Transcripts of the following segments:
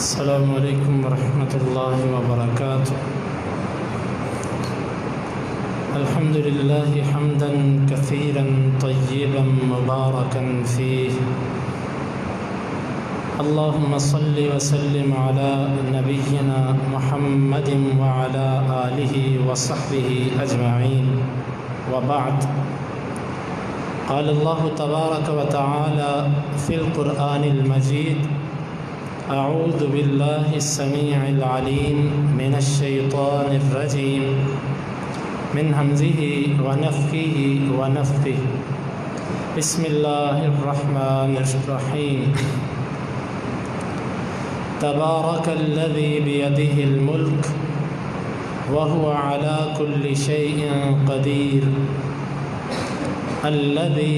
السلام علیکم ورحمۃ اللہ وبرکاتہ۔ الحمد للہ حمدا کثیرا طیبا مبارکا فیہ، اللہم صل وسلم علی نبینا محمد وعلی آلہ وصحبہ اجمعین، وبعد۔ قال اللہ تبارک وتعالی فی القرآن المجید: اعوذ باللہ السمیع العلیم من الشیطان الرجیم من ہمزہ ونفخہ ونفثہ، بسم اللہ الرحمن الرحیم۔ تبارک الذی بیدہ الملک وہو علی کل شیء قدیر، الذی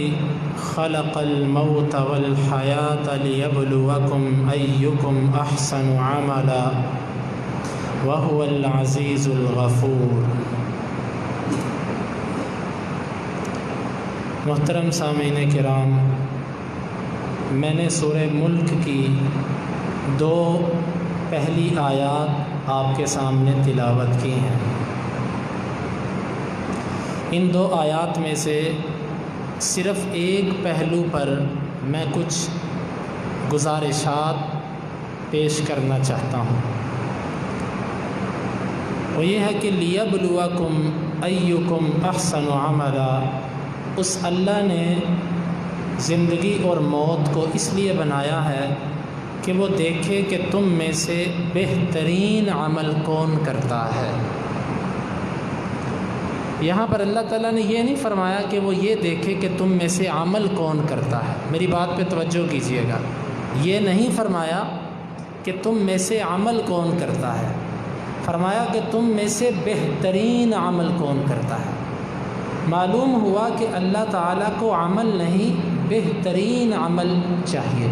خلق الموت والحیاة لیبلوکم ایکم احسن عملا وہو العزیز الغفور۔ محترم سامعین کرام، میں نے سورہ ملک کی دو پہلی آیات آپ کے سامنے تلاوت کی ہیں۔ ان دو آیات میں سے صرف ایک پہلو پر میں کچھ گزارشات پیش کرنا چاہتا ہوں، وہ یہ ہے کہ لیبلوکم ایکم احسن عملا، اس اللہ نے زندگی اور موت کو اس لیے بنایا ہے کہ وہ دیکھے کہ تم میں سے بہترین عمل کون کرتا ہے۔ یہاں پر اللہ تعالیٰ نے یہ نہیں فرمایا کہ وہ یہ دیکھے کہ تم میں سے عمل کون کرتا ہے، میری بات پہ توجہ کیجیے گا، یہ نہیں فرمایا کہ تم میں سے عمل کون کرتا ہے، فرمایا کہ تم میں سے بہترین عمل کون کرتا ہے۔ معلوم ہوا کہ اللہ تعالیٰ کو عمل نہیں، بہترین عمل چاہیے۔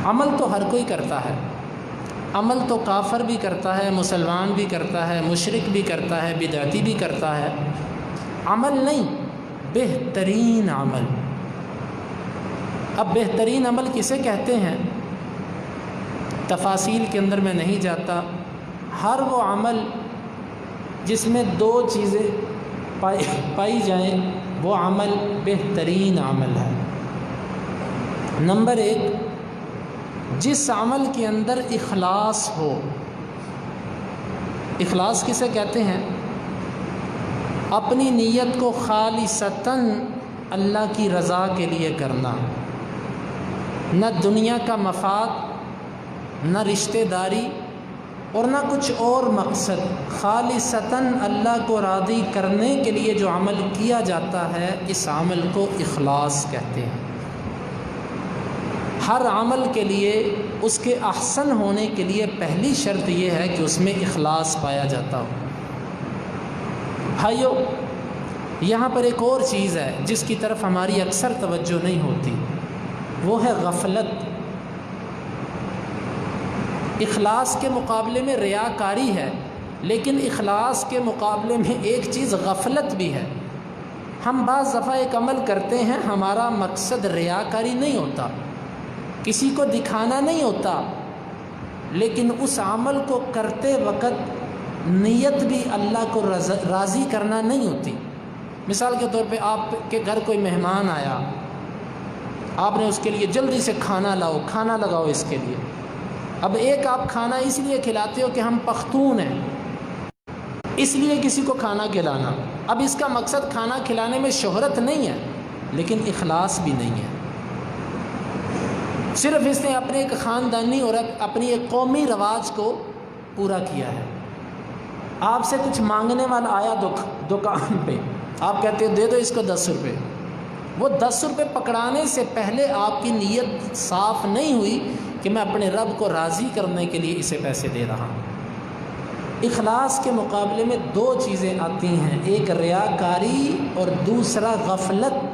عمل تو ہر کوئی کرتا ہے، عمل تو کافر بھی کرتا ہے، مسلمان بھی کرتا ہے، مشرک بھی کرتا ہے، بدعتی بھی کرتا ہے، عمل نہیں، بہترین عمل۔ اب بہترین عمل کسے کہتے ہیں، تفاصیل کے اندر میں نہیں جاتا۔ ہر وہ عمل جس میں دو چیزیں پائی جائیں وہ عمل بہترین عمل ہے۔ نمبر ایک، جس عمل کے اندر اخلاص ہو۔ اخلاص کسے کہتے ہیں؟ اپنی نیت کو خالصتاً اللہ کی رضا کے لیے کرنا، نہ دنیا کا مفاد، نہ رشتہ داری اور نہ کچھ اور مقصد، خالصتاً اللہ کو راضی کرنے کے لیے جو عمل کیا جاتا ہے اس عمل کو اخلاص کہتے ہیں۔ ہر عمل کے لیے اس کے احسن ہونے کے لیے پہلی شرط یہ ہے کہ اس میں اخلاص پایا جاتا ہو۔ بھائیو، یہاں پر ایک اور چیز ہے جس کی طرف ہماری اکثر توجہ نہیں ہوتی، وہ ہے غفلت۔ اخلاص کے مقابلے میں ریاکاری ہے، لیکن اخلاص کے مقابلے میں ایک چیز غفلت بھی ہے۔ ہم بعض دفعہ ایک عمل کرتے ہیں، ہمارا مقصد ریاکاری نہیں ہوتا، کسی کو دکھانا نہیں ہوتا، لیکن اس عمل کو کرتے وقت نیت بھی اللہ کو راضی کرنا نہیں ہوتی۔ مثال کے طور پہ آپ کے گھر کوئی مہمان آیا، آپ نے اس کے لیے جلدی سے کھانا لاؤ، کھانا لگاؤ اس کے لیے۔ اب ایک آپ کھانا اس لیے کھلاتے ہو کہ ہم پختون ہیں، اس لیے کسی کو کھانا کھلانا۔ اب اس کا مقصد کھانا کھلانے میں شہرت نہیں ہے، لیکن اخلاص بھی نہیں ہے، صرف اس نے اپنے ایک خاندانی اور اپنی ایک قومی رواج کو پورا کیا ہے۔ آپ سے کچھ مانگنے والا آیا دکان پہ، آپ کہتے ہیں دے دو اس کو 10 روپے، وہ 10 روپے پکڑانے سے پہلے آپ کی نیت صاف نہیں ہوئی کہ میں اپنے رب کو راضی کرنے کے لیے اسے پیسے دے رہا ہوں۔ اخلاص کے مقابلے میں دو چیزیں آتی ہیں، ایک ریاکاری اور دوسرا غفلت۔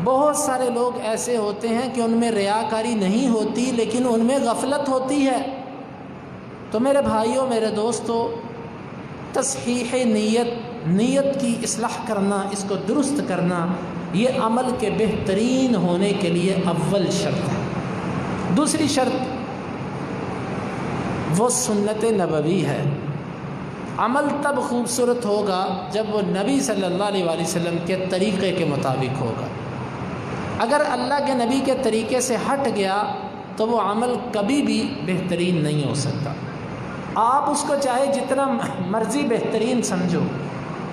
بہت سارے لوگ ایسے ہوتے ہیں کہ ان میں ریاکاری نہیں ہوتی لیکن ان میں غفلت ہوتی ہے۔ تو میرے بھائیوں، میرے دوستو، تصحیح نیت کی اصلاح کرنا، اس کو درست کرنا، یہ عمل کے بہترین ہونے کے لیے اول شرط ہے۔ دوسری شرط وہ سنت نبوی ہے۔ عمل تب خوبصورت ہوگا جب وہ نبی صلی اللہ علیہ وآلہ وسلم کے طریقے کے مطابق ہوگا۔ اگر اللہ کے نبی کے طریقے سے ہٹ گیا تو وہ عمل کبھی بھی بہترین نہیں ہو سکتا۔ آپ اس کو چاہے جتنا مرضی بہترین سمجھو،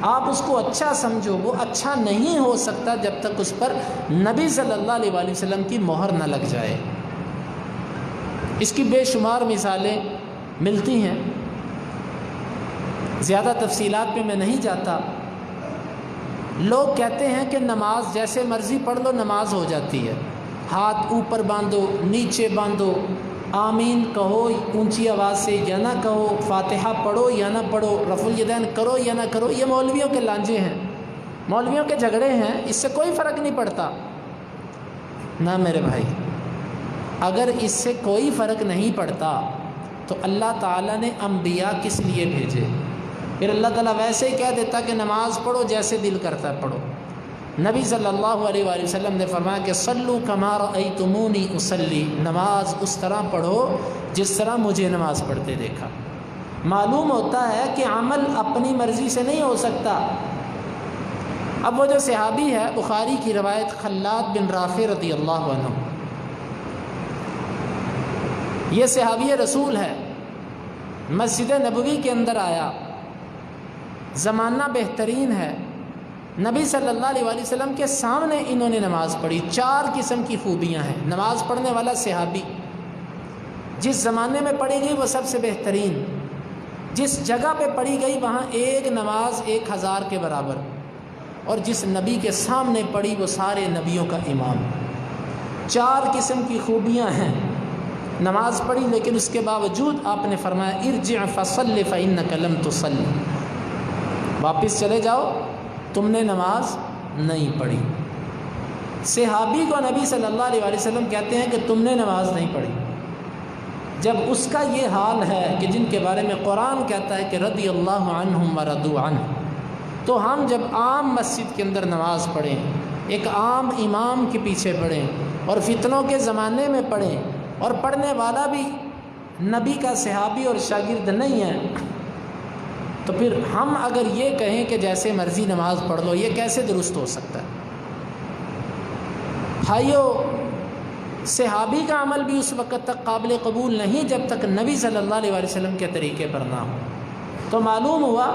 آپ اس کو اچھا سمجھو، وہ اچھا نہیں ہو سکتا جب تک اس پر نبی صلی اللہ علیہ وآلہ وسلم کی مہر نہ لگ جائے۔ اس کی بے شمار مثالیں ملتی ہیں، زیادہ تفصیلات پہ میں نہیں جاتا۔ لوگ کہتے ہیں کہ نماز جیسے مرضی پڑھ لو نماز ہو جاتی ہے، ہاتھ اوپر باندھو نیچے باندھو، آمین کہو اونچی آواز سے یا نہ کہو، فاتحہ پڑھو یا نہ پڑھو، رفع الیدین کرو یا نہ کرو، یہ مولویوں کے لانجے ہیں، مولویوں کے جھگڑے ہیں، اس سے کوئی فرق نہیں پڑتا۔ نہ میرے بھائی، اگر اس سے کوئی فرق نہیں پڑتا تو اللہ تعالیٰ نے انبیاء کس لیے بھیجے؟ پھر اللہ تعالیٰ ویسے ہی کہہ دیتا کہ نماز پڑھو جیسے دل کرتا ہے پڑھو۔ نبی صلی اللہ علیہ وآلہ وسلم نے فرمایا کہ صلو کما رأیتمونی اصلی، نماز اس طرح پڑھو جس طرح مجھے نماز پڑھتے دیکھا۔ معلوم ہوتا ہے کہ عمل اپنی مرضی سے نہیں ہو سکتا۔ اب وہ جو صحابی ہے، بخاری کی روایت، خلاد بن رافع رضی اللہ عنہ، یہ صحابی رسول ہے، مسجد نبوی کے اندر آیا، زمانہ بہترین ہے، نبی صلی اللہ علیہ وآلہ وسلم کے سامنے انہوں نے نماز پڑھی۔ 4 قسم کی خوبیاں ہیں نماز پڑھنے والا صحابی، جس زمانے میں پڑھی گئی وہ سب سے بہترین، جس جگہ پہ پڑھی گئی وہاں ایک نماز 1000 کے برابر، اور جس نبی کے سامنے پڑھی وہ سارے نبیوں کا امام۔ 4 قسم کی خوبیاں ہیں، نماز پڑھی لیکن اس کے باوجود آپ نے فرمایا ارجع فصل فإنک لم تصلی، واپس چلے جاؤ، تم نے نماز نہیں پڑھی۔ صحابی کو نبی صلی اللہ علیہ وآلہ وسلم کہتے ہیں کہ تم نے نماز نہیں پڑھی، جب اس کا یہ حال ہے کہ جن کے بارے میں قرآن کہتا ہے کہ رضی اللہ عنہم ورضوا عنہ، تو ہم جب عام مسجد کے اندر نماز پڑھیں، ایک عام امام کے پیچھے پڑھیں اور فتنوں کے زمانے میں پڑھیں، اور پڑھنے والا بھی نبی کا صحابی اور شاگرد نہیں ہے، تو پھر ہم اگر یہ کہیں کہ جیسے مرضی نماز پڑھ لو، یہ کیسے درست ہو سکتا ہے؟ بھائیو، صحابی کا عمل بھی اس وقت تک قابل قبول نہیں جب تک نبی صلی اللہ علیہ وآلہ وسلم کے طریقے پر نہ ہو۔ تو معلوم ہوا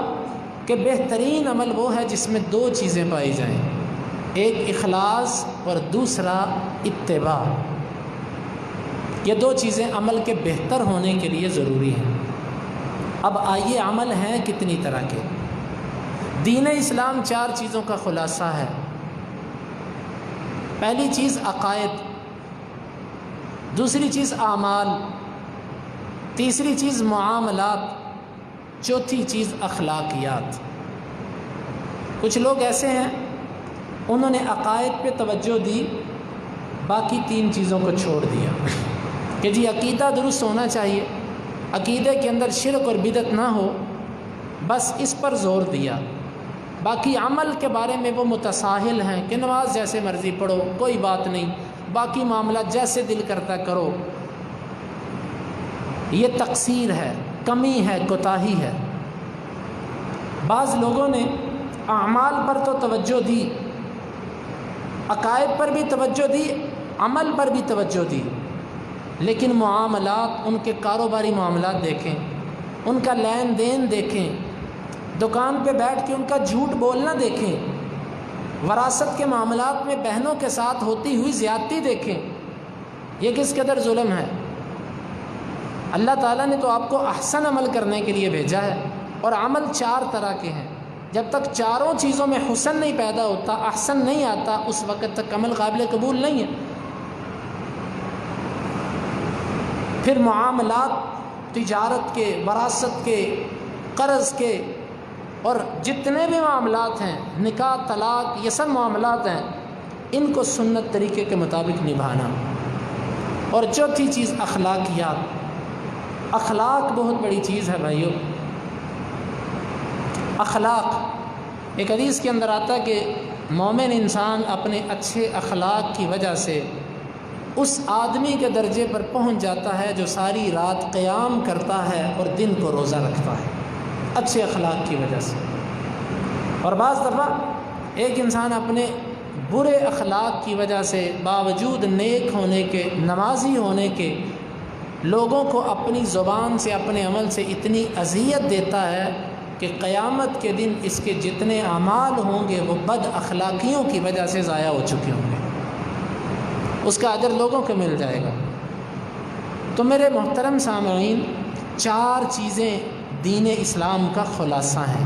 کہ بہترین عمل وہ ہے جس میں 2 چیزیں پائی جائیں، ایک اخلاص اور دوسرا اتباع۔ یہ 2 چیزیں عمل کے بہتر ہونے کے لیے ضروری ہیں۔ اب آئیے، عمل ہیں کتنی طرح کے؟ دین اسلام 4 چیزوں کا خلاصہ ہے۔ پہلی چیز عقائد، دوسری چیز اعمال، تیسری چیز معاملات، چوتھی چیز اخلاقیات۔ کچھ لوگ ایسے ہیں انہوں نے عقائد پہ توجہ دی، باقی 3 چیزوں کو چھوڑ دیا کہ جی عقیدہ درست ہونا چاہیے، عقیدے کے اندر شرک اور بدعت نہ ہو، بس اس پر زور دیا۔ باقی عمل کے بارے میں وہ متساہل ہیں کہ نماز جیسے مرضی پڑھو، کوئی بات نہیں، باقی معاملات جیسے دل کرتا کرو۔ یہ تقصیر ہے، کمی ہے، کوتاہی ہے۔ بعض لوگوں نے اعمال پر تو توجہ دی، عقائد پر بھی توجہ دی، عمل پر بھی توجہ دی، لیکن معاملات، ان کے کاروباری معاملات دیکھیں، ان کا لین دین دیکھیں، دکان پہ بیٹھ کے ان کا جھوٹ بولنا دیکھیں، وراثت کے معاملات میں بہنوں کے ساتھ ہوتی ہوئی زیادتی دیکھیں، یہ کس قدر ظلم ہے۔ اللہ تعالیٰ نے تو آپ کو احسن عمل کرنے کے لیے بھیجا ہے، اور عمل 4 طرح کے ہیں۔ جب تک چاروں چیزوں میں حسن نہیں پیدا ہوتا، احسن نہیں آتا، اس وقت تک عمل قابل قبول نہیں ہے۔ پھر معاملات، تجارت کے، وراثت کے، قرض کے، اور جتنے بھی معاملات ہیں، نکاح، طلاق، یہ سب معاملات ہیں، ان کو سنت طریقے کے مطابق نبھانا۔ اور چوتھی چیز اخلاقیات۔ اخلاق بہت بڑی چیز ہے بھائیو۔ اخلاق، ایک حدیث کے اندر آتا ہے کہ مومن انسان اپنے اچھے اخلاق کی وجہ سے اس آدمی کے درجے پر پہنچ جاتا ہے جو ساری رات قیام کرتا ہے اور دن کو روزہ رکھتا ہے اچھے اخلاق کی وجہ سے۔ اور بعض دفعہ ایک انسان اپنے برے اخلاق کی وجہ سے باوجود نیک ہونے کے، نمازی ہونے کے، لوگوں کو اپنی زبان سے، اپنے عمل سے اتنی اذیت دیتا ہے کہ قیامت کے دن اس کے جتنے اعمال ہوں گے وہ بد اخلاقیوں کی وجہ سے ضائع ہو چکے ہوں گے، اس کا اجر لوگوں کو مل جائے گا۔ تو میرے محترم سامعین، 4 چیزیں دین اسلام کا خلاصہ ہیں۔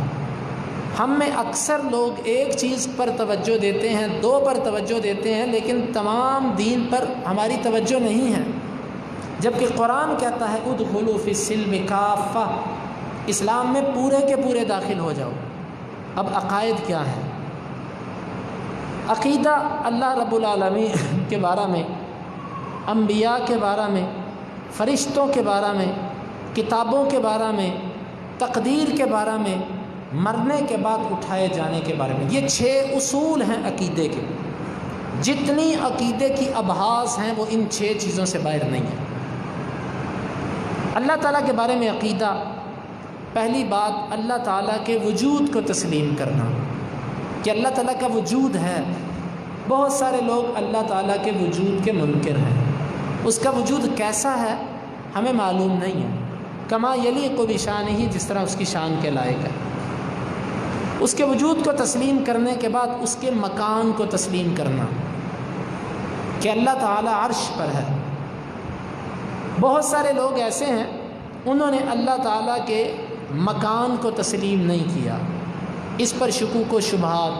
ہم میں اکثر لوگ ایک چیز پر توجہ دیتے ہیں، 2 پر توجہ دیتے ہیں، لیکن تمام دین پر ہماری توجہ نہیں ہے، جبکہ قرآن کہتا ہے ادخلوا فی السلم کافہ، اسلام میں پورے کے پورے داخل ہو جاؤ۔ اب عقائد کیا ہیں؟ عقیدہ اللہ رب العالمین کے بارے میں، انبیاء کے بارے میں، فرشتوں کے بارے میں، کتابوں کے بارے میں، تقدیر کے بارے میں، مرنے کے بعد اٹھائے جانے کے بارے میں، یہ 6 اصول ہیں عقیدے کے۔ جتنی عقیدے کی ابحاث ہیں وہ ان 6 چیزوں سے باہر نہیں ہیں۔ اللہ تعالیٰ کے بارے میں عقیدہ، پہلی بات اللہ تعالیٰ کے وجود کو تسلیم کرنا کہ اللہ تعالیٰ کا وجود ہے۔ بہت سارے لوگ اللہ تعالیٰ کے وجود کے منکر ہیں، اس کا وجود کیسا ہے ہمیں معلوم نہیں ہے، کما یلیق بشانہ، جس طرح اس کی شان کے لائق ہے۔ اس کے وجود کو تسلیم کرنے کے بعد اس کے مکان کو تسلیم کرنا کہ اللہ تعالیٰ عرش پر ہے۔ بہت سارے لوگ ایسے ہیں انہوں نے اللہ تعالیٰ کے مکان کو تسلیم نہیں کیا، اس پر شکوک و شبہات۔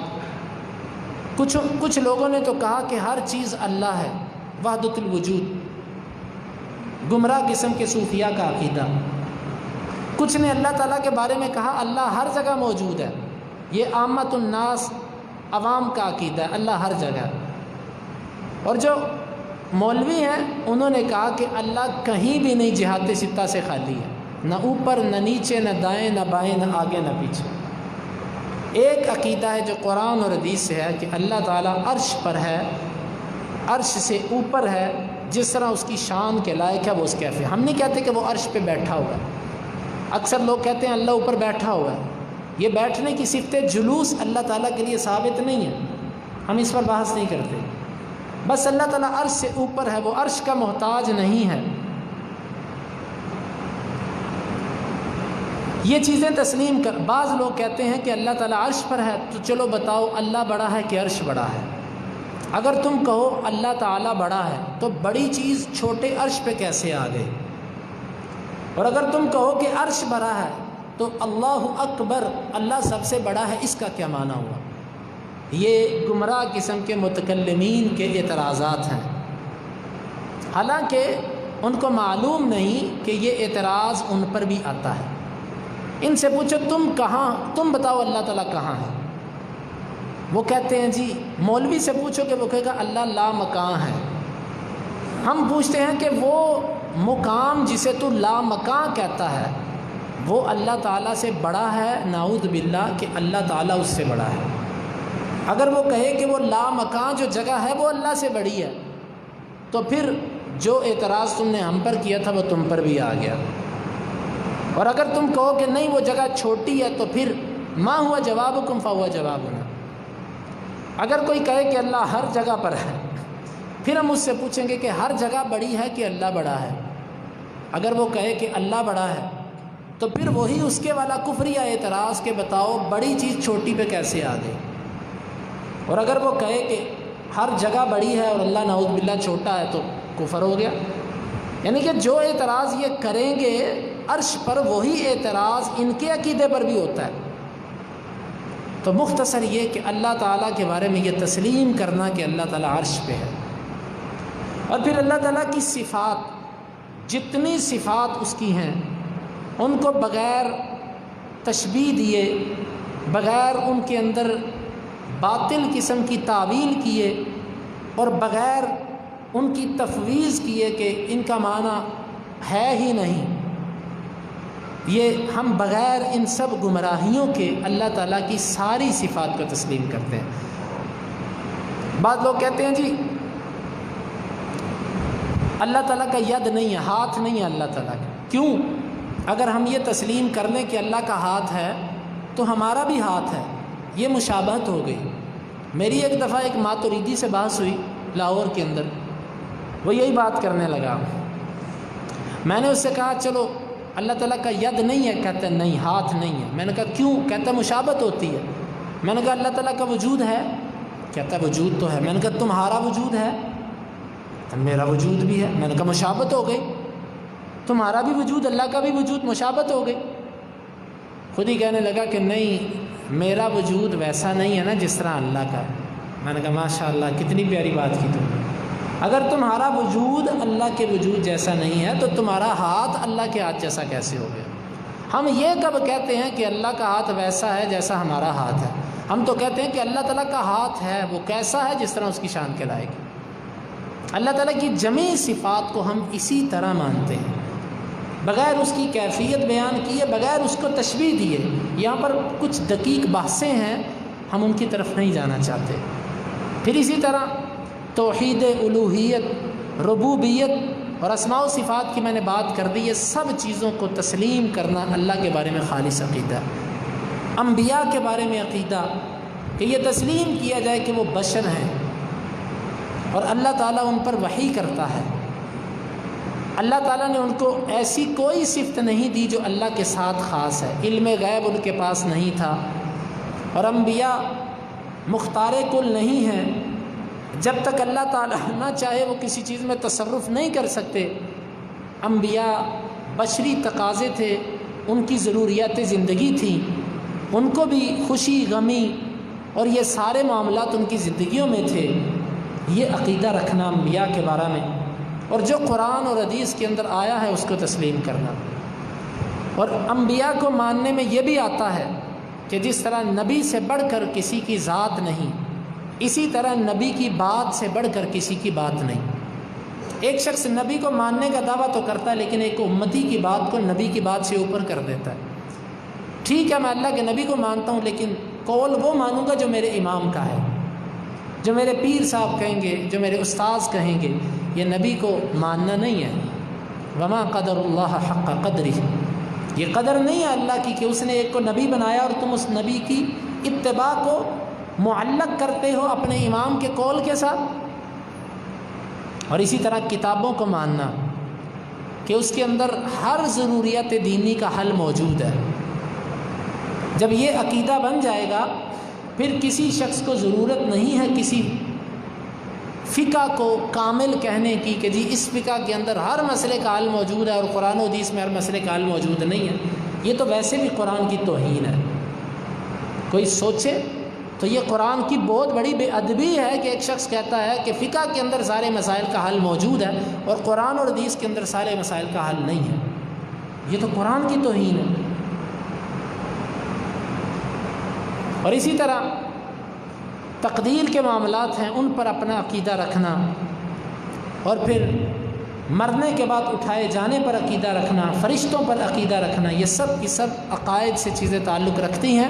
کچھ لوگوں نے تو کہا کہ ہر چیز اللہ ہے، وحدت الوجود، گمراہ قسم کے صوفیاء کا عقیدہ۔ کچھ نے اللہ تعالیٰ کے بارے میں کہا اللہ ہر جگہ موجود ہے، یہ عامت الناس، عوام کا عقیدہ ہے، اللہ ہر جگہ۔ اور جو مولوی ہیں انہوں نے کہا کہ اللہ کہیں بھی نہیں، جہات ستہ سے خالی ہے، نہ اوپر نہ نیچے، نہ دائیں نہ بائیں، نہ آگے نہ پیچھے۔ ایک عقیدہ ہے جو قرآن اور حدیث سے ہے کہ اللہ تعالیٰ عرش پر ہے، عرش سے اوپر ہے، جس طرح اس کی شان کے لائق ہے وہ اس کیفے۔ ہم نہیں کہتے کہ وہ عرش پہ بیٹھا ہوا ہے، اکثر لوگ کہتے ہیں اللہ اوپر بیٹھا ہوا ہے، یہ بیٹھنے کی صفت جلوس اللہ تعالیٰ کے لیے ثابت نہیں ہے، ہم اس پر بحث نہیں کرتے۔ بس اللہ تعالیٰ عرش سے اوپر ہے، وہ عرش کا محتاج نہیں ہے۔ یہ چیزیں تسلیم کر۔ بعض لوگ کہتے ہیں کہ اللہ تعالیٰ عرش پر ہے، تو چلو بتاؤ اللہ بڑا ہے کہ عرش بڑا ہے؟ اگر تم کہو اللہ تعالیٰ بڑا ہے تو بڑی چیز چھوٹے عرش پہ کیسے آ گئی؟ اور اگر تم کہو کہ عرش بڑا ہے تو اللہ اکبر، اللہ سب سے بڑا ہے، اس کا کیا معنی ہوا؟ یہ گمراہ قسم کے متکلمین کے اعتراضات ہیں، حالانکہ ان کو معلوم نہیں کہ یہ اعتراض ان پر بھی آتا ہے۔ ان سے پوچھو تم بتاؤ اللہ تعالیٰ کہاں ہے؟ وہ کہتے ہیں جی، مولوی سے پوچھو کہ وہ کہے گا اللہ لا مکان ہے۔ ہم پوچھتے ہیں کہ وہ مقام جسے تو لا مکان کہتا ہے وہ اللہ تعالیٰ سے بڑا ہے؟ نعوذ باللہ کہ اللہ تعالیٰ اس سے بڑا ہے۔ اگر وہ کہے کہ وہ لا مکان جو جگہ ہے وہ اللہ سے بڑی ہے، تو پھر جو اعتراض تم نے ہم پر کیا تھا وہ تم پر بھی آ گیا۔ اور اگر تم کہو کہ نہیں وہ جگہ چھوٹی ہے تو پھر ما ہوا جوابکم فہو جوابنا۔ اگر کوئی کہے کہ اللہ ہر جگہ پر ہے، پھر ہم اس سے پوچھیں گے کہ ہر جگہ بڑی ہے کہ اللہ بڑا ہے؟ اگر وہ کہے کہ اللہ بڑا ہے تو پھر وہی اس کے والا کفریہ اعتراض کہ بتاؤ بڑی چیز چھوٹی پہ کیسے آ گئی؟ اور اگر وہ کہے کہ ہر جگہ بڑی ہے اور اللہ نعوذ باللہ چھوٹا ہے تو کفر ہو گیا۔ یعنی کہ جو اعتراض یہ کریں گے عرش پر، وہی اعتراض ان کے عقیدے پر بھی ہوتا ہے۔ تو مختصر یہ کہ اللہ تعالیٰ کے بارے میں یہ تسلیم کرنا کہ اللہ تعالیٰ عرش پہ ہے۔ اور پھر اللہ تعالیٰ کی صفات، جتنی صفات اس کی ہیں ان کو بغیر تشبیہ دیے، بغیر ان کے اندر باطل قسم کی تعویل کیے اور بغیر ان کی تفویض کیے کہ ان کا معنی ہے ہی نہیں، یہ ہم بغیر ان سب گمراہیوں کے اللہ تعالیٰ کی ساری صفات کو تسلیم کرتے ہیں۔ بعض لوگ کہتے ہیں جی اللہ تعالیٰ کا ید نہیں ہے، ہاتھ نہیں ہے اللہ تعالیٰ کا۔ کیوں؟ اگر ہم یہ تسلیم کر لیں کہ اللہ کا ہاتھ ہے تو ہمارا بھی ہاتھ ہے، یہ مشابہت ہو گئی۔ میری ایک دفعہ ایک ماتریدی سے بحث ہوئی لاہور کے اندر، وہ یہی بات کرنے لگا۔ میں نے اس سے کہا چلو اللہ تعالیٰ کا ید نہیں ہے، کہتا ہے نہیں، ہاتھ نہیں ہے۔ میں نے کہا کیوں؟ کہتا ہے مشابہت ہوتی ہے۔ میں نے کہا اللہ تعالیٰ کا وجود ہے؟ کہتا ہے وجود تو ہے۔ میں نے کہا تمہارا وجود ہے؟ میرا وجود بھی ہے۔ میں نے کہا مشابہت ہو گئی، تمہارا بھی وجود اللہ کا بھی وجود، مشابہت ہو گئی۔ خود ہی کہنے لگا کہ نہیں، میرا وجود ویسا نہیں ہے نا جس طرح اللہ کا ہے۔ میں نے کہا ماشاء اللہ، کتنی پیاری بات کی تم نے۔ اگر تمہارا وجود اللہ کے وجود جیسا نہیں ہے تو تمہارا ہاتھ اللہ کے ہاتھ جیسا کیسے ہو گیا؟ ہم یہ کب کہتے ہیں کہ اللہ کا ہاتھ ویسا ہے جیسا ہمارا ہاتھ ہے؟ ہم تو کہتے ہیں کہ اللہ تعالیٰ کا ہاتھ ہے، وہ کیسا ہے جس طرح اس کی شان کے لائق ہے۔ اللہ تعالیٰ کی جمیع صفات کو ہم اسی طرح مانتے ہیں، بغیر اس کی کیفیت بیان کیے، بغیر اس کو تشبیہ دیے۔ یہاں پر کچھ دقیق بحثیں ہیں، ہم ان کی طرف نہیں جانا چاہتے۔ پھر اسی طرح توحید الوہیت، ربوبیت اور اسماء و صفات کی میں نے بات کر دی۔ یہ سب چیزوں کو تسلیم کرنا اللہ کے بارے میں خالص عقیدہ۔ انبیاء کے بارے میں عقیدہ کہ یہ تسلیم کیا جائے کہ وہ بشر ہیں اور اللہ تعالیٰ ان پر وحی کرتا ہے۔ اللہ تعالیٰ نے ان کو ایسی کوئی صفت نہیں دی جو اللہ کے ساتھ خاص ہے۔ علم غیب ان کے پاس نہیں تھا، اور انبیاء مختار کل نہیں ہیں۔ جب تک اللہ تعالیٰ نہ چاہے وہ کسی چیز میں تصرف نہیں کر سکتے۔ انبیاء بشری تقاضے تھے، ان کی ضروریات زندگی تھیں، ان کو بھی خوشی غمی اور یہ سارے معاملات ان کی زندگیوں میں تھے۔ یہ عقیدہ رکھنا انبیاء کے بارے میں، اور جو قرآن اور حدیث کے اندر آیا ہے اس کو تسلیم کرنا۔ اور انبیاء کو ماننے میں یہ بھی آتا ہے کہ جس طرح نبی سے بڑھ کر کسی کی ذات نہیں، اسی طرح نبی کی بات سے بڑھ کر کسی کی بات نہیں۔ ایک شخص نبی کو ماننے کا دعویٰ تو کرتا ہے، لیکن ایک امتی کی بات کو نبی کی بات سے اوپر کر دیتا ہے۔ ٹھیک ہے، میں اللہ کے نبی کو مانتا ہوں، لیکن قول وہ مانوں گا جو میرے امام کا ہے، جو میرے پیر صاحب کہیں گے، جو میرے استاذ کہیں گے۔ یہ نبی کو ماننا نہیں ہے۔ وما قدر اللہ حق قدرہ، یہ قدر نہیں ہے اللہ کی کہ اس نے ایک کو نبی بنایا اور تم اس نبی کی اتباع کو معلق کرتے ہو اپنے امام کے قول کے ساتھ۔ اور اسی طرح کتابوں کو ماننا کہ اس کے اندر ہر ضروریات دینی کا حل موجود ہے۔ جب یہ عقیدہ بن جائے گا، پھر کسی شخص کو ضرورت نہیں ہے کسی فقہ کو کامل کہنے کی کہ جی اس فقہ کے اندر ہر مسئلے کا حل موجود ہے اور قرآن و حدیث میں ہر مسئلے کا حل موجود نہیں ہے۔ یہ تو ویسے بھی قرآن کی توہین ہے۔ کوئی سوچے تو یہ قرآن کی بہت بڑی بے ادبی ہے کہ ایک شخص کہتا ہے کہ فقہ کے اندر سارے مسائل کا حل موجود ہے اور قرآن اور حدیث کے اندر سارے مسائل کا حل نہیں ہے۔ یہ تو قرآن کی توہین ہے۔ اور اسی طرح تقدیر کے معاملات ہیں، ان پر اپنا عقیدہ رکھنا، اور پھر مرنے کے بعد اٹھائے جانے پر عقیدہ رکھنا، فرشتوں پر عقیدہ رکھنا، یہ سب کی سب عقائد سے چیزیں تعلق رکھتی ہیں۔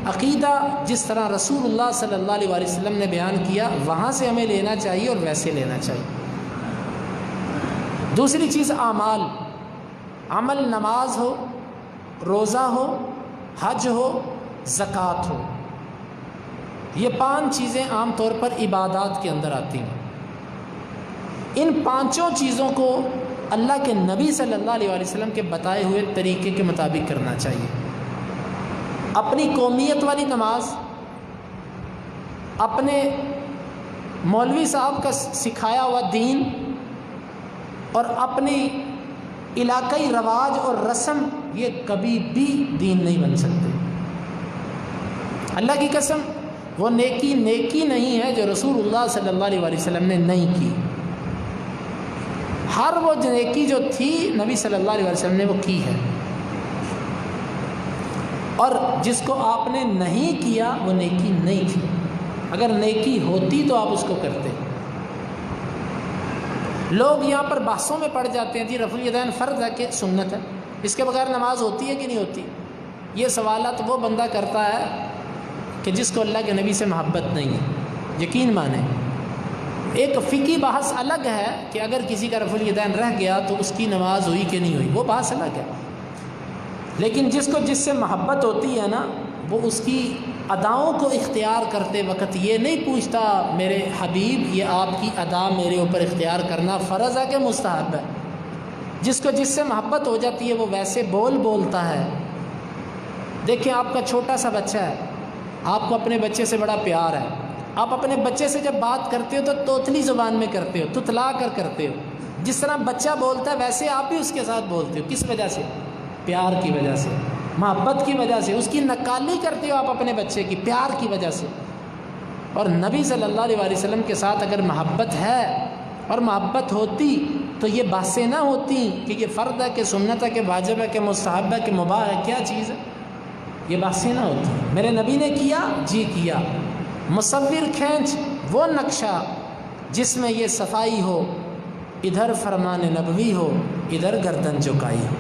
عقیدہ جس طرح رسول اللہ صلی اللہ علیہ وسلم نے بیان کیا وہاں سے ہمیں لینا چاہیے اور ویسے لینا چاہیے۔ دوسری چیز اعمال، عمل، نماز ہو، روزہ ہو، حج ہو، زکوٰۃ ہو، یہ 5 چیزیں عام طور پر عبادات کے اندر آتی ہیں۔ ان 5 چیزوں کو اللہ کے نبی صلی اللہ علیہ وسلم کے بتائے ہوئے طریقے کے مطابق کرنا چاہیے۔ اپنی قومیت والی نماز، اپنے مولوی صاحب کا سکھایا ہوا دین، اور اپنی علاقائی رواج اور رسم، یہ کبھی بھی دین نہیں بن سکتے۔ اللہ کی قسم، وہ نیکی نہیں ہے جو رسول اللہ صلی اللہ علیہ وسلم نے نہیں کی۔ ہر وہ نیکی جو تھی نبی صلی اللہ علیہ وسلم نے وہ کی ہے، اور جس کو آپ نے نہیں کیا وہ نیکی نہیں تھی۔ اگر نیکی ہوتی تو آپ اس کو کرتے۔ لوگ یہاں پر بحثوں میں پڑ جاتے ہیں، جی رفع الیدین فرض ہے کہ سنت ہے، اس کے بغیر نماز ہوتی ہے کہ نہیں ہوتی؟ یہ سوالات وہ بندہ کرتا ہے کہ جس کو اللہ کے نبی سے محبت نہیں ہے۔ یقین مانیں، ایک فقہی بحث الگ ہے کہ اگر کسی کا رفع الیدین رہ گیا تو اس کی نماز ہوئی کہ نہیں ہوئی، وہ بحث الگ ہے، لیکن جس سے محبت ہوتی ہے نا، وہ اس کی اداؤں کو اختیار کرتے وقت یہ نہیں پوچھتا میرے حبیب یہ آپ کی ادا میرے اوپر اختیار کرنا فرض ہے کہ مستحب ہے۔ جس سے محبت ہو جاتی ہے وہ ویسے بولتا ہے۔ دیکھیں آپ کا چھوٹا سا بچہ ہے، آپ کو اپنے بچے سے بڑا پیار ہے، آپ اپنے بچے سے جب بات کرتے ہو تو توتلی زبان میں کرتے ہو، تتلا کر کرتے ہو، جس طرح بچہ بولتا ہے ویسے آپ بھی اس کے ساتھ بولتے ہو۔ کس وجہ سے؟ پیار کی وجہ سے، محبت کی وجہ سے، اس کی نکالی کرتے ہو آپ اپنے بچے کی، پیار کی وجہ سے۔ اور نبی صلی اللہ علیہ وسلم کے ساتھ اگر محبت ہے اور محبت ہوتی تو یہ بحثیں نہ ہوتی کہ یہ فرض ہے کہ سنت ہے کہ واجب ہے کہ مستحب ہے کہ مباح ہے، کیا چیز ہے، یہ بحثیں نہ ہوتی۔ میرے نبی نے کیا، جی کیا۔ مصور کھینچ وہ نقشہ جس میں یہ صفائی ہو، ادھر فرمان نبوی ہو، ادھر گردن جھکائی ہو۔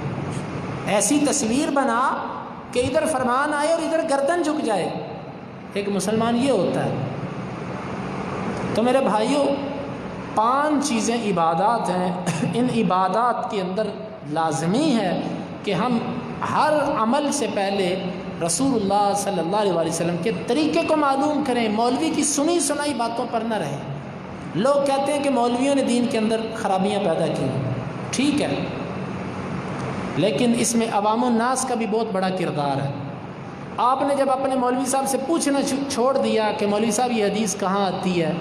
ایسی تصویر بنا کہ ادھر فرمان آئے اور ادھر گردن جھک جائے۔ ایک مسلمان یہ ہوتا ہے۔ تو میرے بھائیوں، 5 چیزیں عبادات ہیں، ان عبادات کے اندر لازمی ہے کہ ہم ہر عمل سے پہلے رسول اللہ صلی اللہ علیہ وسلم کے طریقے کو معلوم کریں، مولوی کی سنی سنائی باتوں پر نہ رہیں۔ لوگ کہتے ہیں کہ مولویوں نے دین کے اندر خرابیاں پیدا کی، ٹھیک ہے، لیکن اس میں عوام الناس کا بھی بہت بڑا کردار ہے۔ آپ نے جب اپنے مولوی صاحب سے پوچھنا چھوڑ دیا کہ مولوی صاحب یہ حدیث کہاں آتی ہے،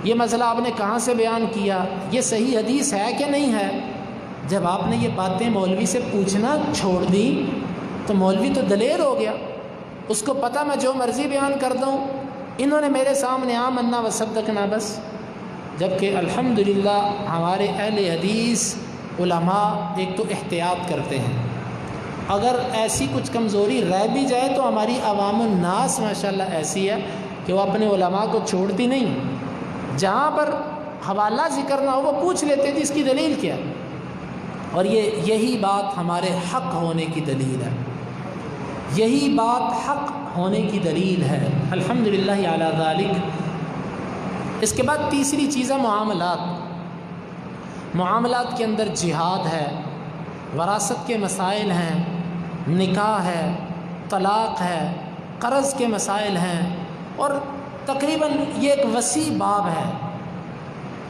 یہ مسئلہ آپ نے کہاں سے بیان کیا، یہ صحیح حدیث ہے کہ نہیں ہے، جب آپ نے یہ باتیں مولوی سے پوچھنا چھوڑ دی تو مولوی تو دلیر ہو گیا، اس کو پتہ میں جو مرضی بیان کر دوں، انہوں نے میرے سامنے آمنا و صدقنا بس۔ جبکہ الحمدللہ ہمارے اہل حدیث علماء ایک تو احتیاط کرتے ہیں، اگر ایسی کچھ کمزوری رہ بھی جائے تو ہماری عوام الناس ماشاءاللہ ایسی ہے کہ وہ اپنے علماء کو چھوڑتی نہیں، جہاں پر حوالہ ذکر نہ ہو وہ پوچھ لیتے تھے اس کی دلیل کیا، اور یہی بات ہمارے حق ہونے کی دلیل ہے، یہی بات حق ہونے کی دلیل ہے، الحمدللہ علی ذالک۔ اس کے بعد تیسری چیز ہے معاملات کے اندر جہاد ہے، وراثت کے مسائل ہیں، نکاح ہے، طلاق ہے، قرض کے مسائل ہیں، اور تقریباً یہ ایک وسیع باب ہے،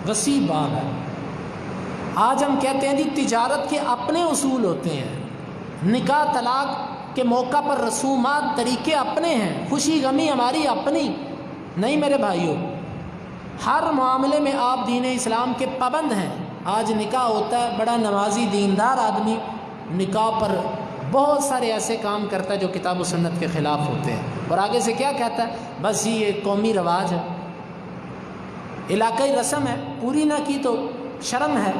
وسیع باب ہے۔ آج ہم کہتے ہیں جی تجارت کے اپنے اصول ہوتے ہیں، نکاح طلاق کے موقع پر رسومات طریقے اپنے ہیں، خوشی غمی ہماری اپنی نہیں۔ میرے بھائیوں، ہر معاملے میں آپ دین اسلام کے پابند ہیں۔ آج نکاح ہوتا ہے، بڑا نمازی دیندار آدمی نکاح پر بہت سارے ایسے کام کرتا ہے جو کتاب و سنت کے خلاف ہوتے ہیں، اور آگے سے کیا کہتا ہے، بس یہ قومی رواج ہے، علاقائی رسم ہے، پوری نہ کی تو شرم ہے۔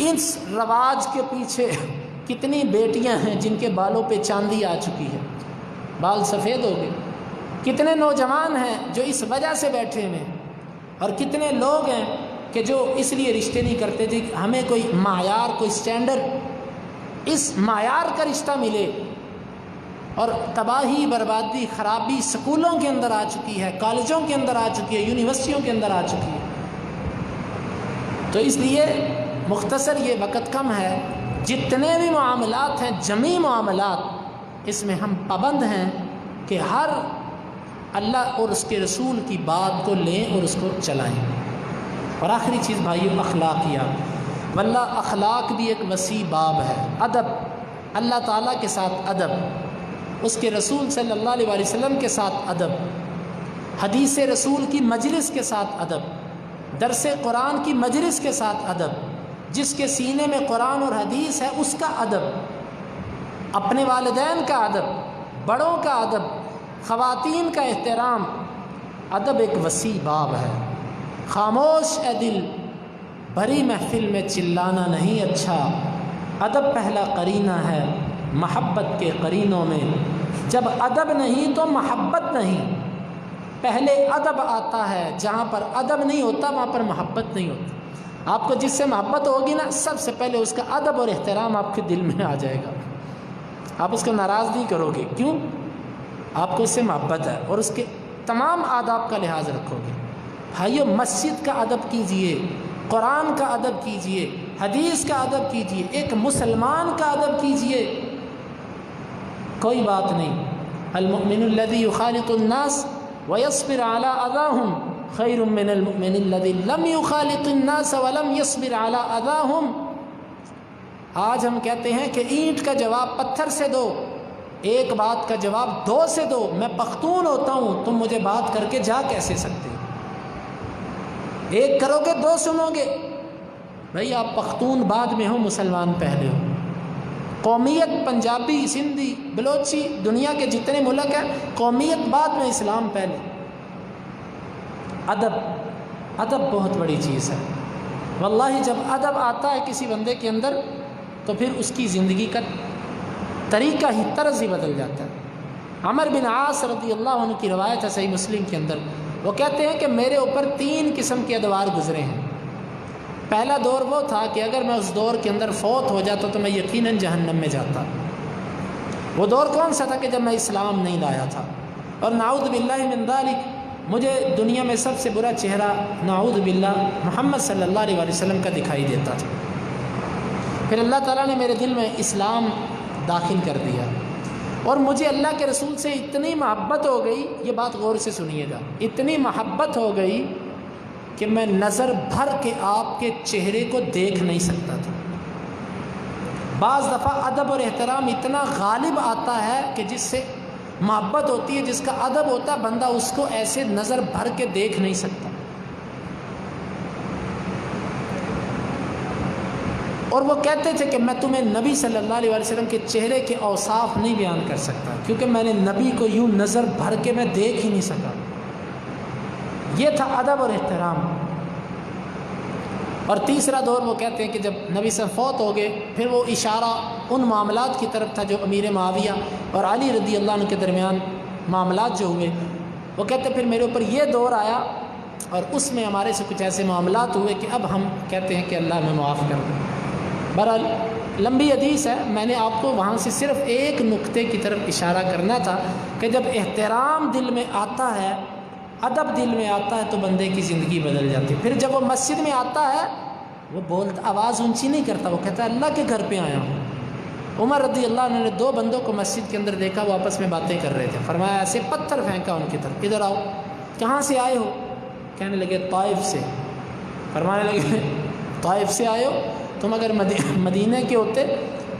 اس رواج کے پیچھے کتنی بیٹیاں ہیں جن کے بالوں پہ چاندی آ چکی ہے، بال سفید ہو گئے، کتنے نوجوان ہیں جو اس وجہ سے بیٹھے ہوئے ہیں، اور کتنے لوگ ہیں کہ جو اس لیے رشتے نہیں کرتے تھے کہ ہمیں کوئی معیار، کوئی سٹینڈرڈ، اس معیار کا رشتہ ملے، اور تباہی، بربادی، خرابی سکولوں کے اندر آ چکی ہے، کالجوں کے اندر آ چکی ہے، یونیورسٹیوں کے اندر آ چکی ہے۔ تو اس لیے مختصر یہ وقت کم ہے، جتنے بھی معاملات ہیں، جمی معاملات، اس میں ہم پابند ہیں کہ ہر اللہ اور اس کے رسول کی بات کو لیں اور اس کو چلائیں۔ اور آخری چیز بھائیو، اخلاقیات، واللہ اخلاق بھی ایک وسیع باب ہے۔ ادب، اللہ تعالیٰ کے ساتھ ادب، اس کے رسول صلی اللہ علیہ وسلم کے ساتھ ادب، حدیث رسول کی مجلس کے ساتھ ادب، درس قرآن کی مجلس کے ساتھ ادب، جس کے سینے میں قرآن اور حدیث ہے اس کا ادب، اپنے والدین کا ادب، بڑوں کا ادب، خواتین کا احترام۔ ادب ایک وسیع باب ہے۔ خاموش اے دل، بھری محفل میں چلانا نہیں اچھا، ادب پہلا قرینہ ہے محبت کے قرینوں میں، جب ادب نہیں تو محبت نہیں، پہلے ادب آتا ہے، جہاں پر ادب نہیں ہوتا وہاں پر محبت نہیں ہوتی۔ آپ کو جس سے محبت ہوگی نا، سب سے پہلے اس کا ادب اور احترام آپ کے دل میں آ جائے گا، آپ اس کو ناراض نہیں کرو گے، کیوں؟ آپ کو اس سے محبت ہے اور اس کے تمام آداب کا لحاظ رکھو گے۔ بھائیو مسجد کا ادب کیجئے، قرآن کا ادب کیجئے، حدیث کا ادب کیجئے، ایک مسلمان کا ادب کیجئے۔ کوئی بات نہیں، المؤمن الذی یخالط الناس ویصبر علی اذاہم خیر من المؤمن الذی لم یخالط الناس ولم یصبر علی اذاہم۔ آج ہم کہتے ہیں کہ اینٹ کا جواب پتھر سے دو، ایک بات کا جواب دو سے دو، میں پختون ہوتا ہوں، تم مجھے بات کر کے جا کیسے سکتے؟ ایک کرو گے دو سنو گے۔ بھائی آپ پختون بعد میں ہو، مسلمان پہلے ہو۔ قومیت پنجابی، سندھی، بلوچی، دنیا کے جتنے ملک ہیں، قومیت بعد میں، اسلام پہلے۔ ادب بہت بڑی چیز ہے واللہ۔ جب ادب آتا ہے کسی بندے کے اندر تو پھر اس کی زندگی کا طریقہ ہی، طرز ہی بدل جاتا ہے۔ عمر بن عاص رضی اللہ عنہ کی روایت ہے صحیح مسلم کے اندر، وہ کہتے ہیں کہ میرے اوپر 3 قسم کے ادوار گزرے ہیں۔ پہلا دور وہ تھا کہ اگر میں اس دور کے اندر فوت ہو جاتا تو میں یقیناً جہنم میں جاتا۔ وہ دور کون سا تھا؟ کہ جب میں اسلام نہیں لایا تھا، اور نعوذ باللہ من ذالک، مجھے دنیا میں سب سے برا چہرہ نعوذ باللہ محمد صلی اللہ علیہ وسلم کا دکھائی دیتا تھا۔ پھر اللہ تعالیٰ نے میرے دل میں اسلام داخل کر دیا، اور مجھے اللہ کے رسول سے اتنی محبت ہو گئی، یہ بات غور سے سنیے گا، اتنی محبت ہو گئی کہ میں نظر بھر کے آپ کے چہرے کو دیکھ نہیں سکتا تھا۔ بعض دفعہ ادب اور احترام اتنا غالب آتا ہے کہ جس سے محبت ہوتی ہے، جس کا ادب ہوتا ہے، بندہ اس کو ایسے نظر بھر کے دیکھ نہیں سکتا۔ اور وہ کہتے تھے کہ میں تمہیں نبی صلی اللہ علیہ وسلم کے چہرے کے اوصاف نہیں بیان کر سکتا، کیونکہ میں نے نبی کو یوں نظر بھر کے میں دیکھ ہی نہیں سکا۔ یہ تھا ادب اور احترام۔ اور تیسرا دور وہ کہتے ہیں کہ جب نبی صلی اللہ علیہ وسلم فوت ہو گئے، پھر وہ اشارہ ان معاملات کی طرف تھا جو امیر معاویہ اور علی رضی اللہ عنہ کے درمیان معاملات جو ہوئے، وہ کہتے پھر میرے اوپر یہ دور آیا، اور اس میں ہمارے سے کچھ ایسے معاملات ہوئے کہ اب ہم کہتے ہیں کہ اللہ ہمیں معاف کر دے۔ بہرحال لمبی حدیث ہے، میں نے آپ کو وہاں سے صرف ایک نقطے کی طرف اشارہ کرنا تھا کہ جب احترام دل میں آتا ہے، ادب دل میں آتا ہے، تو بندے کی زندگی بدل جاتی ہے۔ پھر جب وہ مسجد میں آتا ہے، وہ بولتا، آواز اونچی نہیں کرتا، وہ کہتا ہے اللہ کے گھر پہ آیا ہوں۔ عمر رضی اللہ عنہ نے 2 بندوں کو مسجد کے اندر دیکھا، وہ آپس میں باتیں کر رہے تھے، فرمایا ایسے پتھر پھینکا ان کی طرف، ادھر آؤ، کہاں سے آئے ہو؟ کہنے لگے طائف سے۔ فرمانے لگے طائف سے آئے ہو؟ تم اگر مدینہ کے ہوتے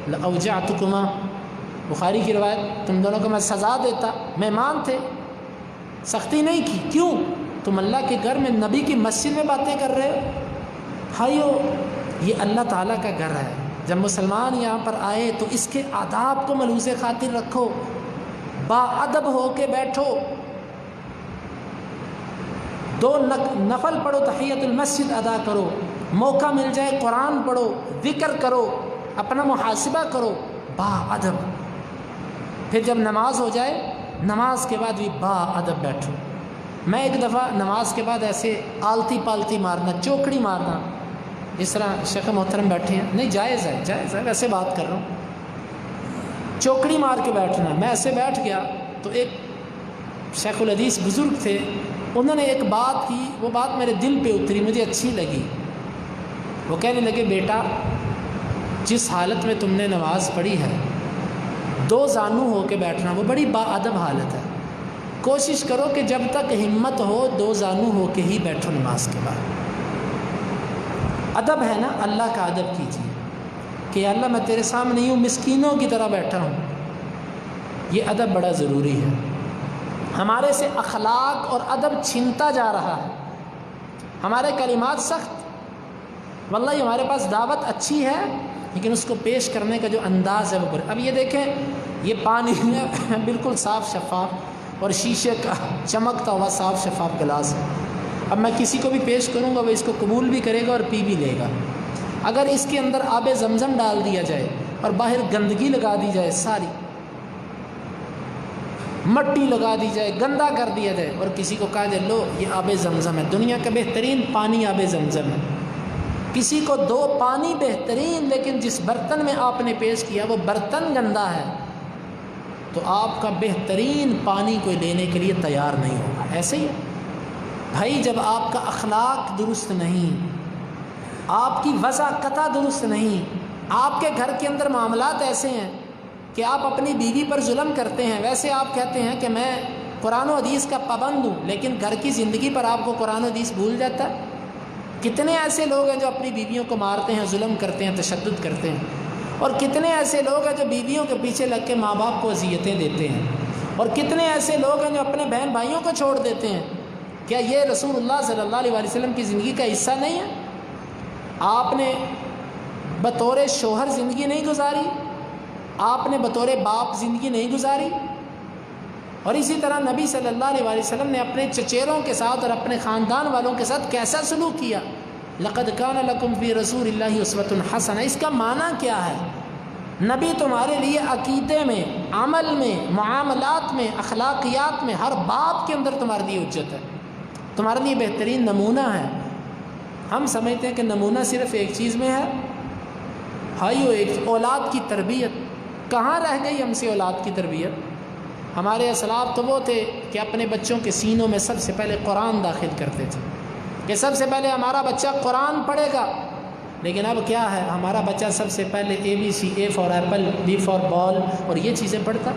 لأوجعتکما، بخاری کی روایت، تم دونوں کو میں سزا دیتا، مہمان تھے، سختی نہیں کی، کیوں؟ تم اللہ کے گھر میں نبی کی مسجد میں باتیں کر رہے ہو۔ بھائیو، یہ اللہ تعالیٰ کا گھر ہے، جب مسلمان یہاں پر آئے تو اس کے آداب کو ملحوظ خاطر رکھو، با ادب ہو کے بیٹھو، 2 نفل پڑھو، تحیۃ المسجد ادا کرو، موقع مل جائے قرآن پڑھو، ذکر کرو، اپنا محاسبہ کرو، با ادب۔ پھر جب نماز ہو جائے، نماز کے بعد بھی با ادب بیٹھو۔ میں ایک دفعہ نماز کے بعد ایسے آلتی پالتی مارنا، چوکڑی مارنا، جس طرح شیخ محترم بیٹھے ہیں، نہیں جائز ہے، جائز ہے، ویسے بات کر رہا ہوں، چوکڑی مار کے بیٹھنا۔ میں ایسے بیٹھ گیا تو ایک شیخ الحدیث بزرگ تھے، انہوں نے ایک بات کی، وہ بات میرے دل پہ اتری، مجھے اچھی لگی۔ وہ کہنے لگے بیٹا، جس حالت میں تم نے نماز پڑھی ہے، 2 زانو ہو کے بیٹھنا، وہ بڑی با ادب حالت ہے، کوشش کرو کہ جب تک ہمت ہو 2 زانو ہو کے ہی بیٹھو نماز کے بعد۔ ادب ہے نا، اللہ کا ادب کیجیے کہ اللہ میں تیرے سامنے یوں مسکینوں کی طرح بیٹھا ہوں، یہ ادب بڑا ضروری ہے۔ ہمارے سے اخلاق اور ادب چھنتا جا رہا ہے، ہمارے کلمات سخت، واللہ ہمارے پاس دعوت اچھی ہے، لیکن اس کو پیش کرنے کا جو انداز ہے وہ برا۔ اب یہ دیکھیں، یہ پانی ہے بالکل صاف شفاف، اور شیشے کا چمکتا ہوا صاف شفاف گلاس ہے۔ اب میں کسی کو بھی پیش کروں گا، وہ اس کو قبول بھی کرے گا اور پی بھی لے گا۔ اگر اس کے اندر آب زمزم ڈال دیا جائے اور باہر گندگی لگا دی جائے، ساری مٹی لگا دی جائے، گندا کر دیا جائے، اور کسی کو کہا جائے لو یہ آب زمزم ہے، دنیا کا بہترین پانی آب زمزم ہے، کسی کو دو پانی بہترین، لیکن جس برتن میں آپ نے پیش کیا وہ برتن گندا ہے، تو آپ کا بہترین پانی کوئی لینے کے لیے تیار نہیں ہوگا۔ ایسے ہی بھائی جب آپ کا اخلاق درست نہیں، آپ کی وضاقتہ درست نہیں، آپ کے گھر کے اندر معاملات ایسے ہیں کہ آپ اپنی بیوی پر ظلم کرتے ہیں، ویسے آپ کہتے ہیں کہ میں قرآن و حدیث کا پابند ہوں، لیکن گھر کی زندگی پر آپ کو قرآن و حدیث بھول جاتا ہے۔ کتنے ایسے لوگ ہیں جو اپنی بیویوں کو مارتے ہیں، ظلم کرتے ہیں، تشدد کرتے ہیں، اور کتنے ایسے لوگ ہیں جو بیویوں کے پیچھے لگ کے ماں باپ کو اذیتیں دیتے ہیں، اور کتنے ایسے لوگ ہیں جو اپنے بہن بھائیوں کو چھوڑ دیتے ہیں۔ کیا یہ رسول اللہ صلی اللہ علیہ وسلم کی زندگی کا حصہ نہیں ہے؟ آپ نے بطور شوہر زندگی نہیں گزاری، آپ نے بطور باپ زندگی نہیں گزاری، اور اسی طرح نبی صلی اللہ علیہ وسلم نے اپنے چچیروں کے ساتھ اور اپنے خاندان والوں کے ساتھ کیسا سلوک کیا۔ لقد کان لکم فی رسول اللہ اسوۃ حسنہ، اس کا معنی کیا ہے؟ نبی تمہارے لیے عقیدے میں، عمل میں، معاملات میں، اخلاقیات میں، ہر باب کے اندر تمہارے لیے حجت ہے، تمہارے لیے بہترین نمونہ ہے۔ ہم سمجھتے ہیں کہ نمونہ صرف ایک چیز میں ہے، بھائیو، ایک اولاد کی تربیت۔ کہاں رہ گئی ہم سے اولاد کی تربیت؟ ہمارے اسلاف تو وہ تھے کہ اپنے بچوں کے سینوں میں سب سے پہلے قرآن داخل کرتے تھے کہ سب سے پہلے ہمارا بچہ قرآن پڑھے گا، لیکن اب کیا ہے، ہمارا بچہ سب سے پہلے ABC، A for apple, B for ball اور یہ چیزیں پڑھتا۔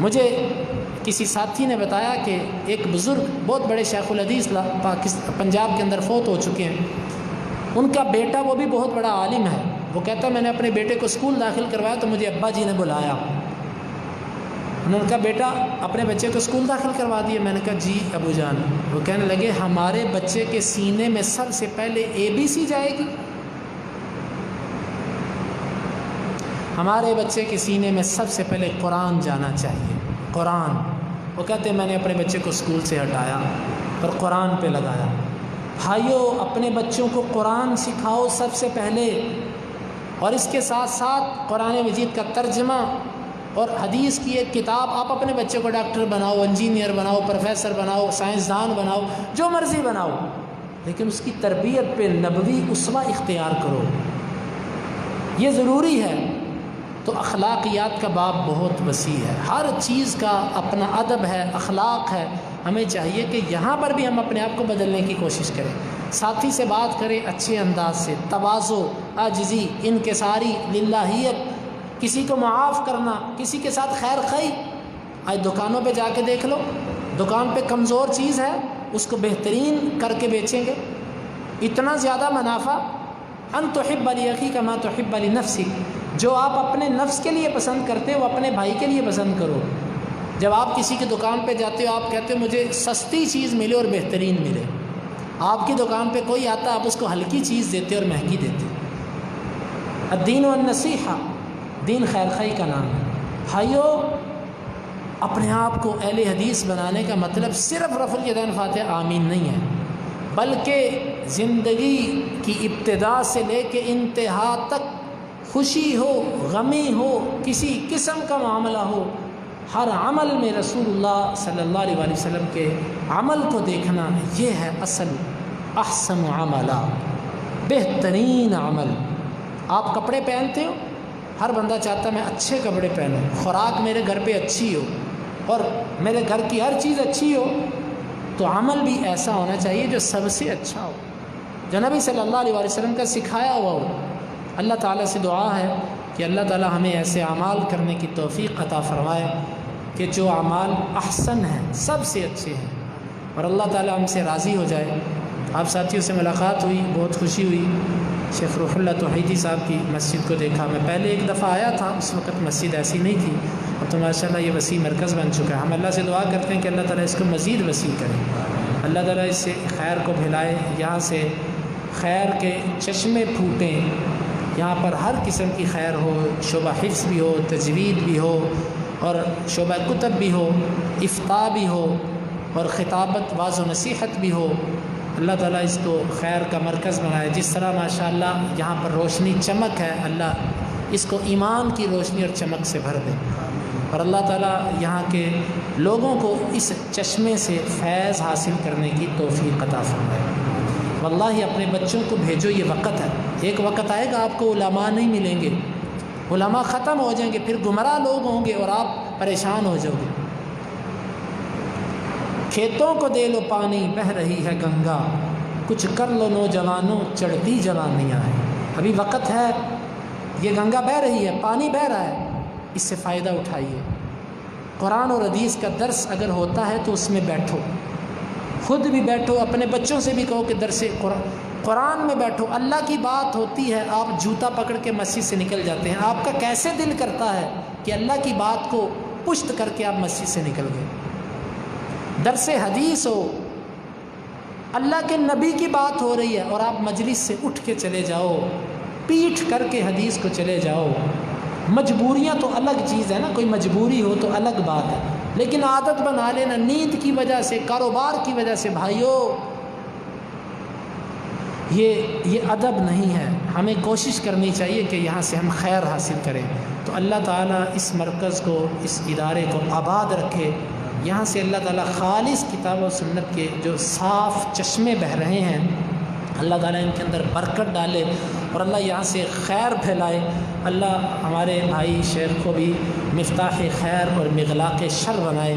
مجھے کسی ساتھی نے بتایا کہ ایک بزرگ بہت بڑے شیخ الحدیث پنجاب کے اندر فوت ہو چکے ہیں، ان کا بیٹا وہ بھی بہت بڑا عالم ہے، وہ کہتا ہے میں نے اپنے بیٹے کو اسکول داخل کروایا تو مجھے ابا جی نے بلایا، انہوں نے کہا بیٹا اپنے بچے کو اسکول داخل کروا دیا؟ میں نے کہا جی ابو جان۔ وہ کہنے لگے ہمارے بچے کے سینے میں سب سے پہلے ABC جائے گی، ہمارے بچے کے سینے میں سب سے پہلے قرآن جانا چاہیے، قرآن۔ وہ کہتے ہیں میں نے اپنے بچے کو اسکول سے ہٹایا اور قرآن پہ لگایا۔ بھائیو، اپنے بچوں کو قرآن سکھاؤ سب سے پہلے، اور اس کے ساتھ ساتھ قرآن مجید کا ترجمہ اور حدیث کی ایک کتاب۔ آپ اپنے بچے کو ڈاکٹر بناؤ، انجینئر بناؤ، پروفیسر بناؤ، سائنسدان بناؤ، جو مرضی بناؤ، لیکن اس کی تربیت پہ نبوی اسوہ اختیار کرو، یہ ضروری ہے۔ تو اخلاقیات کا باب بہت وسیع ہے، ہر چیز کا اپنا ادب ہے، اخلاق ہے۔ ہمیں چاہیے کہ یہاں پر بھی ہم اپنے آپ کو بدلنے کی کوشش کریں، ساتھی سے بات کریں اچھے انداز سے، تواضع، عاجزی، انکساری، للہیت، کسی کو معاف کرنا، کسی کے ساتھ خیر خواہی۔ آج دکانوں پہ جا کے دیکھ لو، دکان پہ کمزور چیز ہے اس کو بہترین کر کے بیچیں گے، اتنا زیادہ منافع۔ ان تحب لاخیک ما تحب لنفسک، جو آپ اپنے نفس کے لیے پسند کرتے ہو وہ اپنے بھائی کے لیے پسند کرو۔ جب آپ کسی کی دکان پہ جاتے ہو، آپ کہتے ہو مجھے سستی چیز ملے اور بہترین ملے، آپ کی دکان پہ کوئی آتا آپ اس کو ہلکی چیز دیتے اور مہنگی دیتے۔ الدین والنصیحہ، دین خیر خواہی کا نام ہے۔ بھائیو، اپنے آپ کو اہل حدیث بنانے کا مطلب صرف رفع الیدین فاتحہ آمین نہیں ہے، بلکہ زندگی کی ابتدا سے لے کے انتہا تک، خوشی ہو، غمی ہو، کسی قسم کا معاملہ ہو، ہر عمل میں رسول اللہ صلی اللہ علیہ وسلم کے عمل کو دیکھنا، یہ ہے اصل احسن عملہ، بہترین عمل۔ آپ کپڑے پہنتے ہو، ہر بندہ چاہتا ہے میں اچھے کپڑے پہنوں، خوراک میرے گھر پہ اچھی ہو اور میرے گھر کی ہر چیز اچھی ہو، تو عمل بھی ایسا ہونا چاہیے جو سب سے اچھا ہو، جو نبی صلی اللہ علیہ وسلم کا سکھایا ہوا ہو۔ اللہ تعالیٰ سے دعا ہے کہ اللہ تعالیٰ ہمیں ایسے اعمال کرنے کی توفیق عطا فرمائے کہ جو اعمال احسن ہیں، سب سے اچھے ہیں، اور اللہ تعالیٰ ہم سے راضی ہو جائے۔ آپ ساتھیوں سے ملاقات ہوئی، بہت خوشی ہوئی، شیخ روح اللہ توحیدی صاحب کی مسجد کو دیکھا۔ میں پہلے ایک دفعہ آیا تھا، اس وقت مسجد ایسی نہیں تھی، اب تو ماشاءاللہ یہ وسیع مرکز بن چکا ہے۔ ہم اللہ سے دعا کرتے ہیں کہ اللہ تعالیٰ اس کو مزید وسیع کرے، اللہ تعالیٰ اس سے خیر کو پھیلائے، یہاں سے خیر کے چشمے پھوٹیں، یہاں پر ہر قسم کی خیر ہو، شعبہ حفظ بھی ہو، تجوید بھی ہو، اور شعبہ کتب بھی ہو، افتاء بھی ہو، اور خطابت، واعظ و نصیحت بھی ہو۔ اللہ تعالیٰ اس کو خیر کا مرکز بنائے۔ جس طرح ماشاءاللہ یہاں پر روشنی چمک ہے، اللہ اس کو ایمان کی روشنی اور چمک سے بھر دے، اور اللہ تعالیٰ یہاں کے لوگوں کو اس چشمے سے فیض حاصل کرنے کی توفیق عطا فرمائے۔ واللہ اپنے بچوں کو بھیجو، یہ وقت ہے، ایک وقت آئے گا آپ کو علماء نہیں ملیں گے، علماء ختم ہو جائیں گے، پھر گمراہ لوگ ہوں گے اور آپ پریشان ہو جاؤ گے۔ کھیتوں کو دے لو پانی، بہہ رہی ہے گنگا، کچھ کر لو نوجوانوں چڑھتی جوانیاں ہیں۔ ابھی وقت ہے، یہ گنگا بہہ رہی ہے، پانی بہہ رہا ہے، اس سے فائدہ اٹھائیے۔ قرآن اور حدیث کا درس اگر ہوتا ہے تو اس میں بیٹھو، خود بھی بیٹھو، اپنے بچوں سے بھی کہو کہ درس قرآن میں بیٹھو۔ اللہ کی بات ہوتی ہے، آپ جوتا پکڑ کے مسجد سے نکل جاتے ہیں۔ آپ کا کیسے دل کرتا ہے کہ اللہ کی بات کو پشت کر کے آپ مسجد سے نکل گئے؟ درس حدیث ہو، اللہ کے نبی کی بات ہو رہی ہے اور آپ مجلس سے اٹھ کے چلے جاؤ، پیٹھ کر کے حدیث کو چلے جاؤ۔ مجبوریاں تو الگ چیز ہے نا، کوئی مجبوری ہو تو الگ بات ہے، لیکن عادت بنا لینا نیند کی وجہ سے، کاروبار کی وجہ سے، بھائیو یہ ادب نہیں ہے۔ ہمیں کوشش کرنی چاہیے کہ یہاں سے ہم خیر حاصل کریں۔ تو اللہ تعالیٰ اس مرکز کو، اس ادارے کو آباد رکھے، یہاں سے اللہ تعالیٰ خالص کتاب و سنت کے جو صاف چشمے بہہ رہے ہیں، اللہ تعالیٰ ان کے اندر برکت ڈالے اور اللہ یہاں سے خیر پھیلائے۔ اللہ ہمارے بھائی شیخ کو بھی مفتاح خیر اور مغلاق شر بنائے۔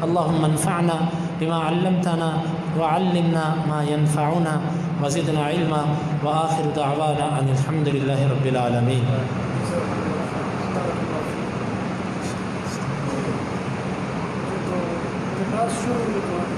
اللہم انفعنا بما علمتنا وعلمنا ما ينفعنا وزدنا علما وآخر دعوانا ان الحمد للہ رب العالمین۔ شروع